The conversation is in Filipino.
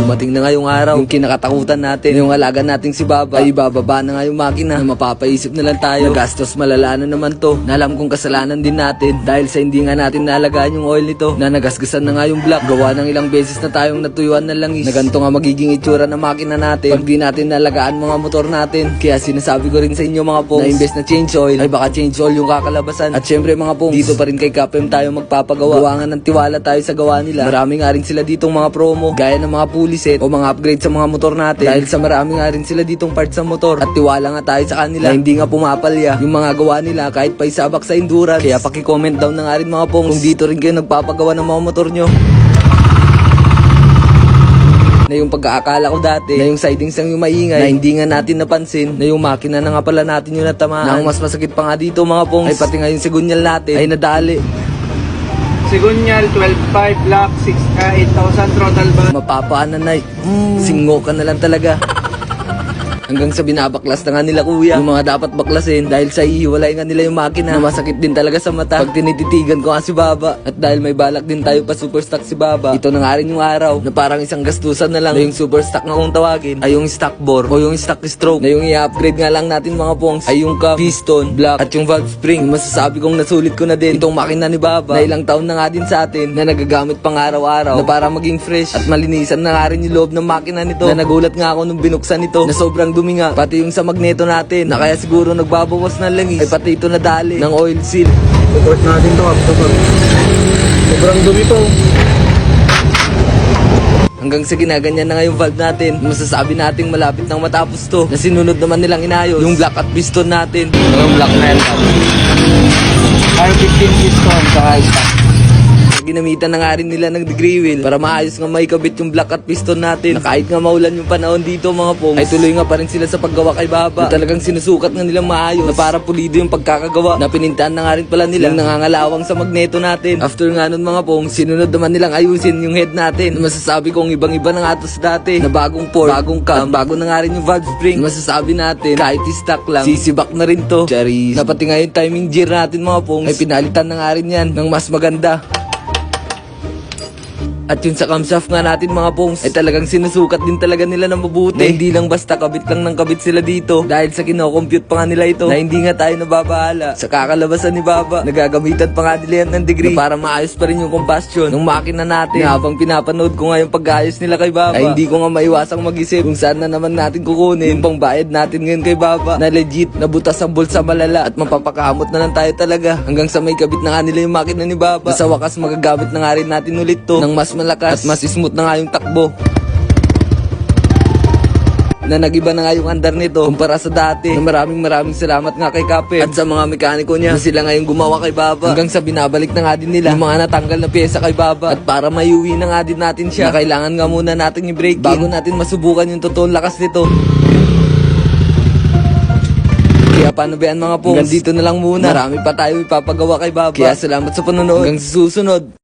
Dumating na nga yung araw, yung kinakatakutan natin, yung alaga nating si Baba, ay ibababa na nga yung makina. Na mapapaisip na lang tayo, nagastos malala na naman to. Na alam kong kasalanan din natin dahil sa hindi nga natin naalagaan yung oil nito. Na nagasgasan na nga yung block. Gawa ng ilang beses na tayong natuyuan na langis. Na ganito nga magiging itsura ng makina natin pag di natin naalagaan mga motor natin. Kaya sinasabi ko rin sa inyo mga pong, na imbes na change oil, ay baka change oil yung kakalabasan. At syempre mga pong, dito pa rin kay KPM tayo magpapagawa. Gawa nga ng tiwala tayo sa gawa nila. Marami nga rin sila ditong mga promo, gaya ng mga pulley set o mga upgrade sa mga motor natin. Dahil sa marami nga rin sila ditong parts sa motor. At tiwala nga tayo sa kanila na hindi nga pumapalya yung mga gawa nila kahit pa isabak sa endurance. Kaya paki-comment down na nga rin mga pong kung dito rin kayo nagpapagawa ng mga motor nyo. Na yung pagkaakala ko dati na yung sidings lang yung maingay, na hindi nga natin napansin na yung makina na nga pala natin yung natamaan. Na ang mas masakit pa nga dito mga pongs, ay pati nga yung sigunyal natin ay nadali. Sigunyal, 12.5 lakh, 8,000 throttle bar. Mapapaananay, singo ka na lang talaga. Hanggang sa binabaklas na nga nila kuya yung mga dapat baklasin dahil sa ihiwalay nga nila yung makina na masakit din talaga sa mata pag tinititigan ko nga si Baba. At dahil may balak din tayo pa super stock si Baba, ito na nga rin yung araw na parang isang gastusan na lang na yung super stock na kung tawagin ay yung stock bore o yung stock stroke, na yung i-upgrade nga lang natin mga pongs ay yung cam, piston, block at yung valve spring. Masasabi kong nasulit ko na din itong makina ni Baba na ilang taon na nga din sa atin na nagagamit pang araw-araw na para maging fresh at malinisan na nga rin yung loob ng makina nito. Na nagulat nga ako nung binuksan ito na sobrang dumi nga, pati yung sa magneto natin na kaya siguro nagbabawas ng langis ay pati ito nadali ng oil seal. Report natin to kapag sobrang dumi to. Hanggang sa ginaganyan na nga yung valve natin, masasabi nating malapit nang matapos to. Na sinunod naman nilang inayos yung block at piston natin. Yung black na yan. R15 piston sa high stock. Ginamitan na nga rin nila ng degree wheel para maayos nga maikabit yung block at piston natin. Na kahit nga maulan yung panahon dito mga pongs, ay tuloy nga pa rin sila sa paggawa kay Baba. Na talagang sinusukat nga nilang maayos na para pulido yung pagkakagawa. Na pinintahan na nga rin pala nila yung nangangalawang sa magneto natin. After nga nun mga pongs, sinunod naman nilang ayusin yung head natin. Na masasabi kong ibang iba na nga to sa dati. Na bagong port, bagong cam, at bago na nga rin yung valve spring. Na masasabi natin kahit stock lang, sisibak na rin to. Charis. Na pati nga yung timing gear natin mga pongs ay pinalitan na nga rin yan ng mas maganda. At yun sa camshaft nga natin mga pongs ay talagang sinusukat din talaga nila na mabuti. Na hindi lang basta kabit lang ng kabit sila dito. Dahil sa kino-compute pa nga nila ito na hindi nga tayo nababahala sa kakalabasan ni Baba. Nagagamitan pa nga nila yan ng degree na para maayos pa rin yung combustion ng makina natin. Na habang pinapanood ko nga yung pag-ayos nila kay Baba ay hindi ko nga maiwasang mag-isip kung saan na naman natin kukunin yung pangbayad natin ngayon kay Baba. Na legit, nabutas ang bulsa malala at mapapakamot na lang tayo talaga. Hanggang sa may kabit na nga nila yung makina ni Baba. Sa wakas magagamit na nga rin natin ulit to ng mas malakas at mas smooth na nga yung takbo. Na nagiba na nga yung andar nito kumpara sa dati. Na maraming salamat nga kay KPM at sa mga mekaniko niya na sila nga yung gumawa kay Baba. Hanggang sa binabalik na nga din nila yung mga natanggal na pyesa kay Baba. At para maiuwi na nga din natin siya, na kailangan nga muna natin i-break bago natin masubukan yung totoong lakas nito. Kaya paano ba yan mga pongs? Hanggang dito na lang muna. Marami pa tayo ipapagawa kay Baba. Kaya salamat sa panonood. Hanggang sa susunod.